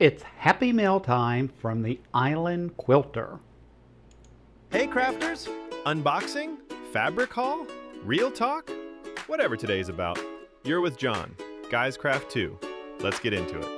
It's happy mail time from the Island Quilter. Hey crafters! Unboxing? Fabric haul? Real talk? Whatever today's about. You're with John, Guys Craft 2. Let's get into it.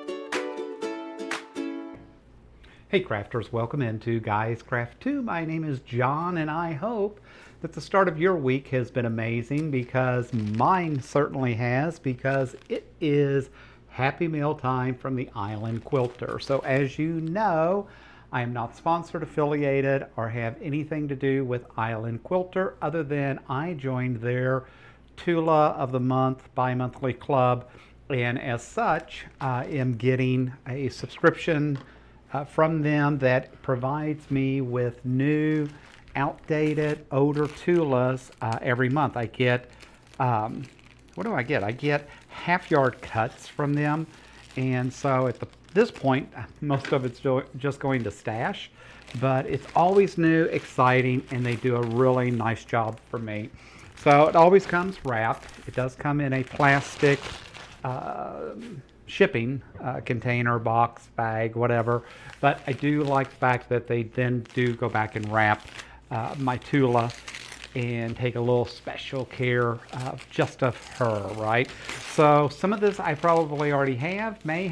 Hey crafters, welcome into Guys Craft 2. My name is John and I hope that the start of your week has been amazing, because mine certainly has, because it is happy meal time from the Island Quilter. So as you know, I am not sponsored, affiliated, or have anything to do with Island Quilter other than I joined their Tula of the Month bi-monthly club, and as such I am getting a subscription from them that provides me with new, outdated, older Tulas every month. I get, what do I get? I get half-yard cuts from them, and so at this point, most of it's just going to stash, but it's always new, exciting, and they do a really nice job for me. So it always comes wrapped. It does come in a plastic shipping container, box, bag, whatever, but I do like the fact that they then do go back and wrap my Tula and take a little special care just of her, right? So some of this I probably already have, may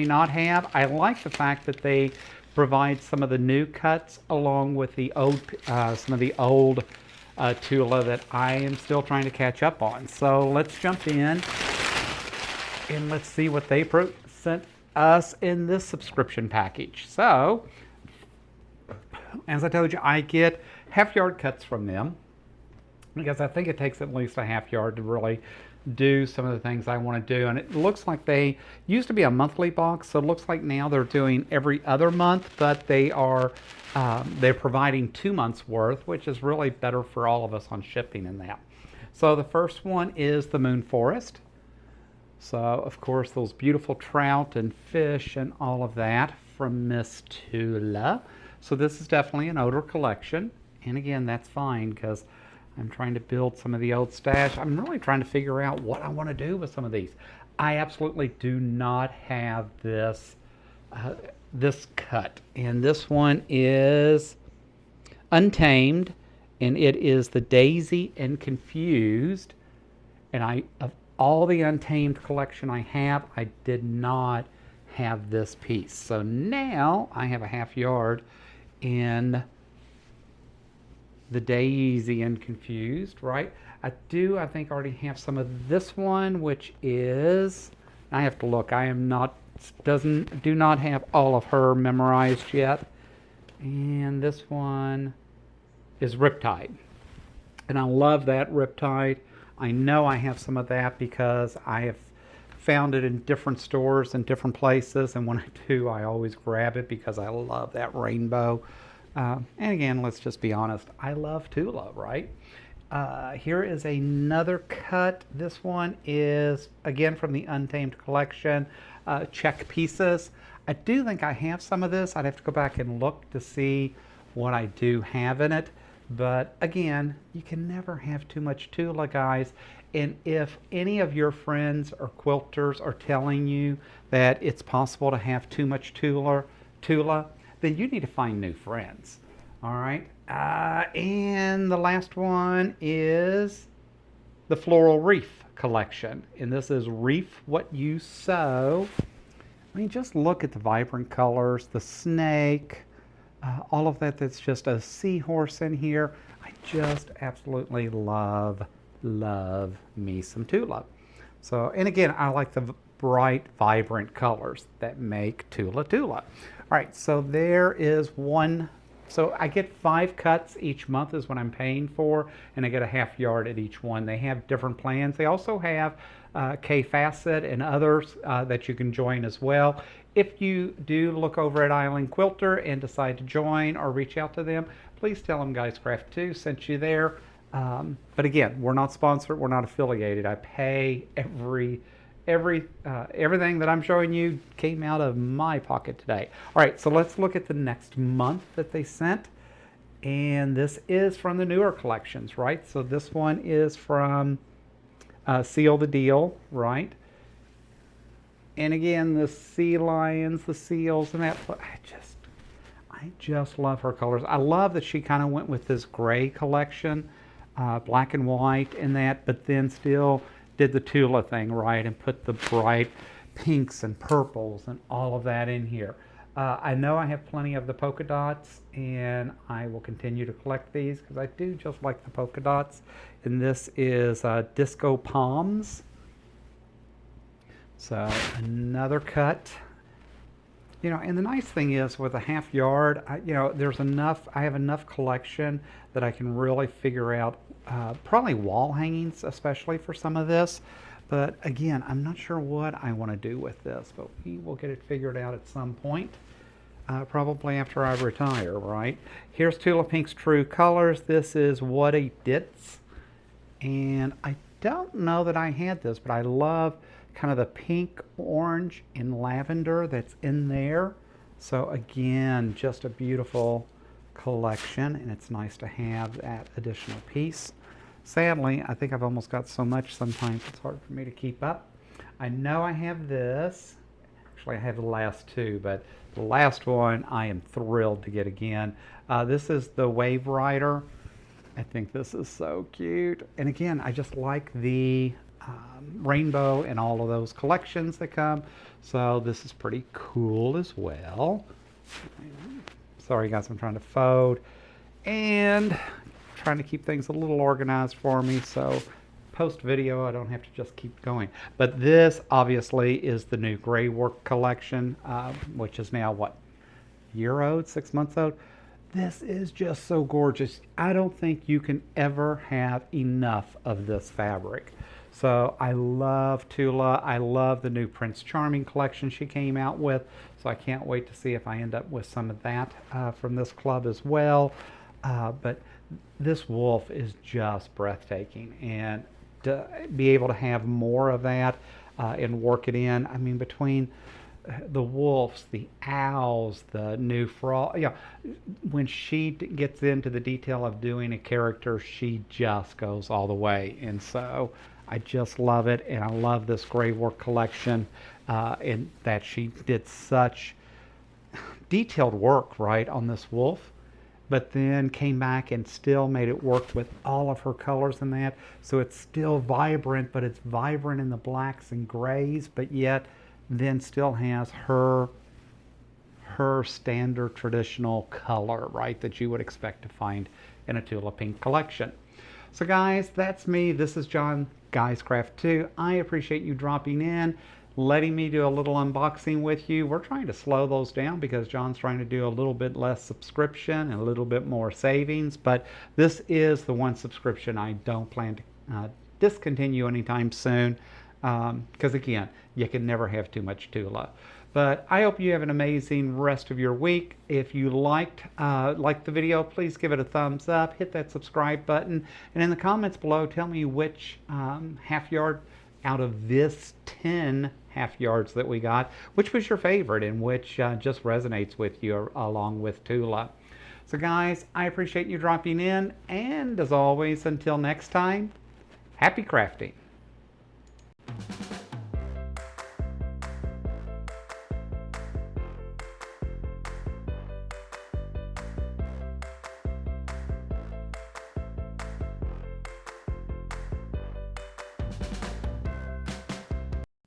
not have. I like the fact that they provide some of the new cuts along with the old, some of the old Tula that I am still trying to catch up on. So let's jump in and let's see what they sent us in this subscription package. So, as I told you, I get half-yard cuts from them, because I think it takes at least a half yard to really do some of the things I want to do. And it looks like they used to be a monthly box, so it looks like now they're doing every other month, but they are they're providing 2 months worth, which is really better for all of us on shipping and that. So the first one is the Moon Forest. So of course those beautiful trout and fish and all of that from Miss Tula. So this is definitely an odor collection, and again that's fine because I'm trying to build some of the old stash. I'm really trying to figure out what I want to do with some of these. I absolutely do not have this this cut, and this one is Untamed, and it is the Daisy and Confused. And of all the Untamed collection I have, I did not have this piece. So now I have a half yard in the Daisy and Confused, right? I think already have some of this one, which is, I have to look, I am not, do not have all of her memorized yet. And this one is Riptide. And I love that Riptide. I know I have some of that because I have found it in different stores and different places, and when I do, I always grab it because I love that rainbow. And again, let's just be honest, I love Tula, right? Here is another cut. This one is, again, from the Untamed collection, check pieces. I do think I have some of this. I'd have to go back and look to see what I do have in it. But again, you can never have too much Tula, guys. And if any of your friends or quilters are telling you that it's possible to have too much Tula, then you need to find new friends. All right. And the last one is the Floral Reef collection. And this is Reef What You Sow. I mean, just look at the vibrant colors, the snake, all of that. That's just a seahorse in here. I just absolutely love me some Tula. So, and again, I like the bright, vibrant colors that make Tula. All right, so there is one. So I get 5 cuts each month is what I'm paying for, and I get a half yard at each one. They have different plans. They also have K-Facet and others that you can join as well. If you do look over at Island Quilter and decide to join or reach out to them, please tell them Guys Craft 2 sent you there. But again, we're not sponsored, we're not affiliated. I pay everything that I'm showing you came out of my pocket today. All right, so let's look at the next month that they sent. And this is from the newer collections, right? So this one is from Seal the Deal, right? And again, the sea lions, the seals, and that. I just love her colors. I love that she kind of went with this gray collection, black and white and that, but then still did the Tula thing, right, and put the bright pinks and purples and all of that in here. I know I have plenty of the polka dots, and I will continue to collect these because I do just like the polka dots. And this is Disco Palms. So another cut. You know, and the nice thing is with a half yard, you know, there's enough, I have enough collection that I can really figure out probably wall hangings, especially for some of this. But again, I'm not sure what I want to do with this, but we will get it figured out at some point, probably after I retire, right? Here's Tula Pink's True Colors. This is What a Ditz. And I don't know that I had this, but I love kind of the pink, orange, and lavender that's in there. So again, just a beautiful collection, and it's nice to have that additional piece. Sadly, I think I've almost got so much sometimes it's hard for me to keep up. I know I have this. Actually, I have the last two, but the last one I am thrilled to get again. This is the Wave Rider. I think this is so cute. And again, I just like the rainbow and all of those collections that come. So this is pretty cool as well. Sorry guys, I'm trying to fold and trying to keep things a little organized for me, so post video I don't have to just keep going. But this obviously is the new gray work collection, which is now what, year old, 6 months old. This is just so gorgeous. I don't think you can ever have enough of this fabric. So I love Tula. I love the new Prince Charming collection she came out with. So I can't wait to see if I end up with some of that from this club as well. But this wolf is just breathtaking. And to be able to have more of that and work it in, I mean, between the wolves, the owls, the new frog, you know, when she gets into the detail of doing a character, she just goes all the way. And so I just love it, and I love this gray work collection, and that she did such detailed work, right, on this wolf, but then came back and still made it work with all of her colors in that. So it's still vibrant, but it's vibrant in the blacks and grays, but yet then still has her standard traditional color, right, that you would expect to find in a Tula Pink collection. So guys, that's me. This is John, Guys Craft 2. I appreciate you dropping in, letting me do a little unboxing with you. We're trying to slow those down because John's trying to do a little bit less subscription and a little bit more savings, but this is the one subscription I don't plan to discontinue anytime soon, because again, you can never have too much Tula. But I hope you have an amazing rest of your week. If you liked the video, please give it a thumbs up, hit that subscribe button, and in the comments below, tell me which half yard out of this 10 half yards that we got, which was your favorite and which just resonates with you along with Tula. So guys, I appreciate you dropping in, and as always, until next time, happy crafting.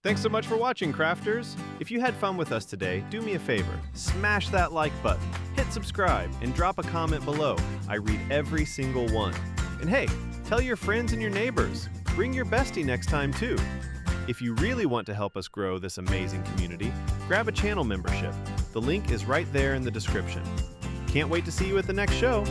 Thanks so much for watching, crafters! If you had fun with us today, do me a favor, smash that like button, hit subscribe, and drop a comment below. I read every single one. And hey, tell your friends and your neighbors. Bring your bestie next time too. If you really want to help us grow this amazing community, grab a channel membership. The link is right there in the description. Can't wait to see you at the next show!